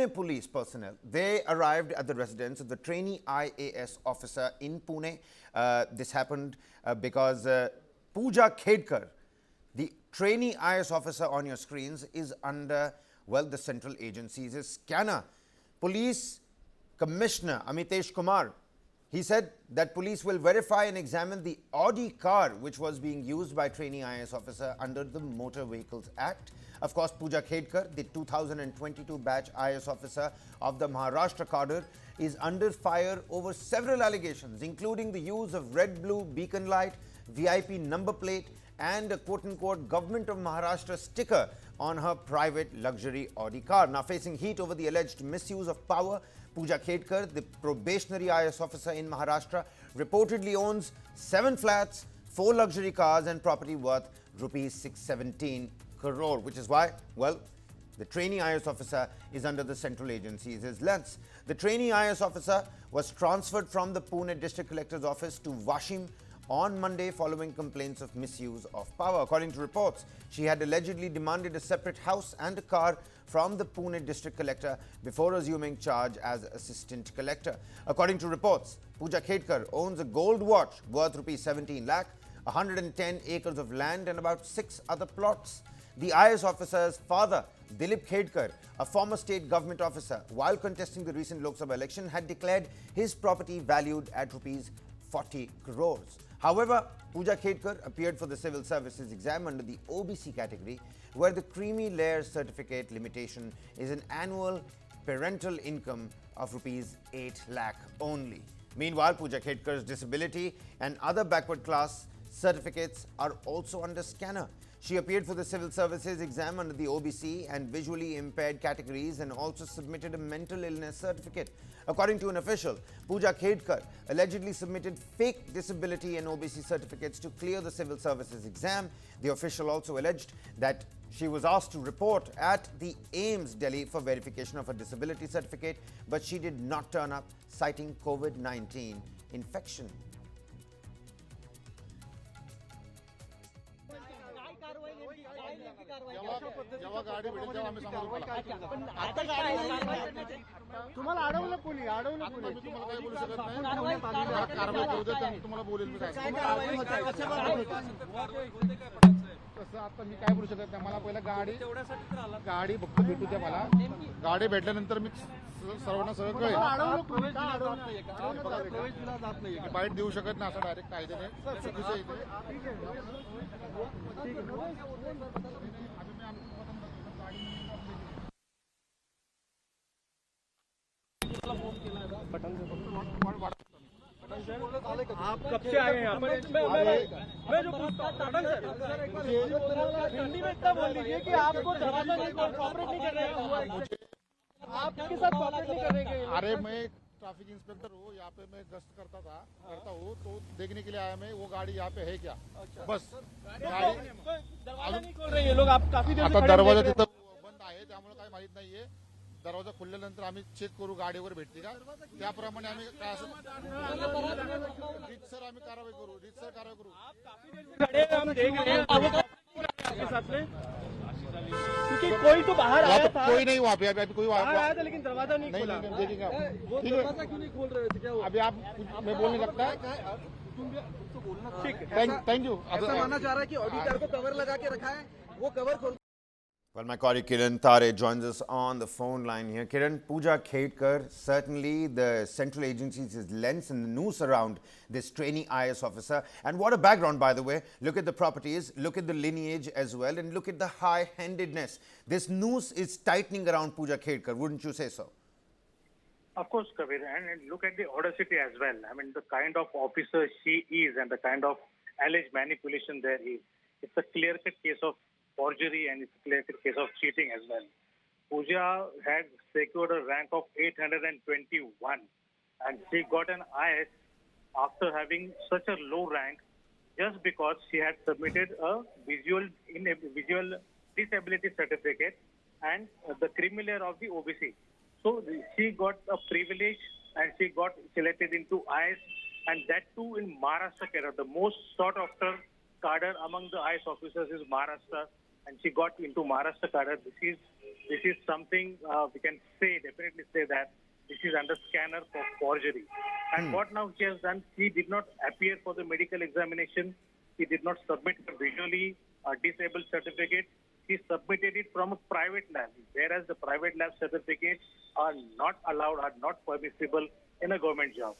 Pune police personnel, they arrived at the residence of the trainee IAS officer in Pune. This happened because Pooja Khedkar, the trainee IAS officer on your screens, is under, well, the central agency's scanner. Police Commissioner Amitesh Kumar, he said that police will verify and examine the Audi car which was being used by trainee IAS officer under the Motor Vehicles Act. Of course, Pooja Khedkar, the 2022 batch IAS officer of the Maharashtra cadre, is under fire over several allegations, including the use of red-blue beacon light, VIP number plate, and a quote-unquote Government of Maharashtra sticker on her private luxury Audi car. Now facing heat over the alleged misuse of power, Pooja Khedkar, the probationary IAS officer in Maharashtra, reportedly owns 7 flats, 4 luxury cars and property worth rupees 617 crore, which is why, well, the trainee IAS officer is under the central agency's lens. The trainee IAS officer was transferred from the Pune District Collector's office to Washim on Monday following complaints of misuse of power. According to reports, she had allegedly demanded a separate house and a car from the Pune District Collector before assuming charge as Assistant Collector. According to reports, Pooja Khedkar owns a gold watch worth rupees 17 lakh, 110 acres of land and about 6 other plots. The IAS officer's father, Dilip Khedkar, a former state government officer, while contesting the recent Lok Sabha election, had declared his property valued at rupees 40 crores. However, Pooja Khedkar appeared for the civil services exam under the OBC category, where the creamy layer certificate limitation is an annual parental income of rupees 8 lakh only. Meanwhile, Pooja Khedkar's disability and other backward class certificates are also under scanner. She appeared for the civil services exam under the OBC and visually impaired categories and also submitted a mental illness certificate. According to an official, Pooja Khedkar allegedly submitted fake disability and OBC certificates to clear the civil services exam. The official also alleged that she was asked to report at the AIIMS Delhi for verification of her disability certificate, but she did not turn up, citing COVID-19 infection. जेव्हा गाडी भेटेल तेव्हा आम्ही सांगू आता तुम्हाला अडवलं कोणी मी तुम्हाला काही बोलू शकत नाही कारवाई करू दे तुम्हाला बोलेल मी कसं आता मी काय बोलू शकत नाही मला पहिला गाडी फक्त भेटू द्या मला गाडी भेटल्यानंतर मी सर्वांना सगळं कळेल बाईट देऊ शकत नाही असं डायरेक्ट कायद्याने चुकीचं आप कब से आए हैं यहाँ मैं जो हिंदी में इतना बोल लीजिए कि आपको दरवाजा नहीं कॉपरेट नहीं कर रहे हैं आपके साथ कॉपरेट नहीं करेंगे। अरे मैं ट्रैफिक इंस्पेक्टर हूँ यहाँ पे मैं गश्त करता हूँ तो देखने के लिए आया मैं वो गाड़ी यहाँ पे है क्या बस गाड़ी दरवाजा नहीं खोल रहे ये लोग आप काफी देर आता दरवाजा तिथं बंद आहे त्यामुळे काय माहित नाहीये दरवाजा खुलल्यानंतर आम्ही चेक करू गाडी वगैरे भेटते का त्याप्रमाणे आम्ही काय असं रीतसर आम्ही कारवाई करू रीतसर कारवाई करू खड़े हम देख रहे हैं आपके साथ में क्योंकि कोई तो बाहर आया था कोई नहीं वहाँ पे अभी कोई बाहर आया था लेकिन दरवाजा नहीं खोला देखेंगे वो दरवाजा क्यों नहीं खोल रहे थे क्या अभी आप मैं बोलने लगता है ठीक है थैंक यू ऐसा मानना चाह रहा है कि ऑडी कार को कवर लगा के रखा है वो कवर खोल। Well, my colleague Kiran Tare joins us on the phone line here. Kiran, Pooja Khedkar, certainly the central agency's lens and the noose around this trainee IAS officer. And what a background, by the way. Look at the properties, look at the lineage as well, and look at the high-handedness. This noose is tightening around Pooja Khedkar, wouldn't you say so? Of course, Kabir, and look at the audacity as well. I mean, the kind of officer she is and the kind of alleged manipulation there is. It's a clear-cut case of forgery and it's a clear-cut case of cheating as well. Pooja had secured a rank of 821 and she got an IS after having such a low rank just because she had submitted a visual disability certificate and the creamy layer of the OBC. So she got a privilege and she got selected into IS, and that too in Maharashtra cadre. The most sought after cadre among the IS officers is Maharashtra. and she got into Maharashtra cadre. This is something we can definitely say that this is under scanner for forgery. And what now she has done, she did not appear for the medical examination. She did not submit her visually disabled certificate. She submitted it from a private lab, whereas the private lab certificates are not allowed, are not permissible in a government job.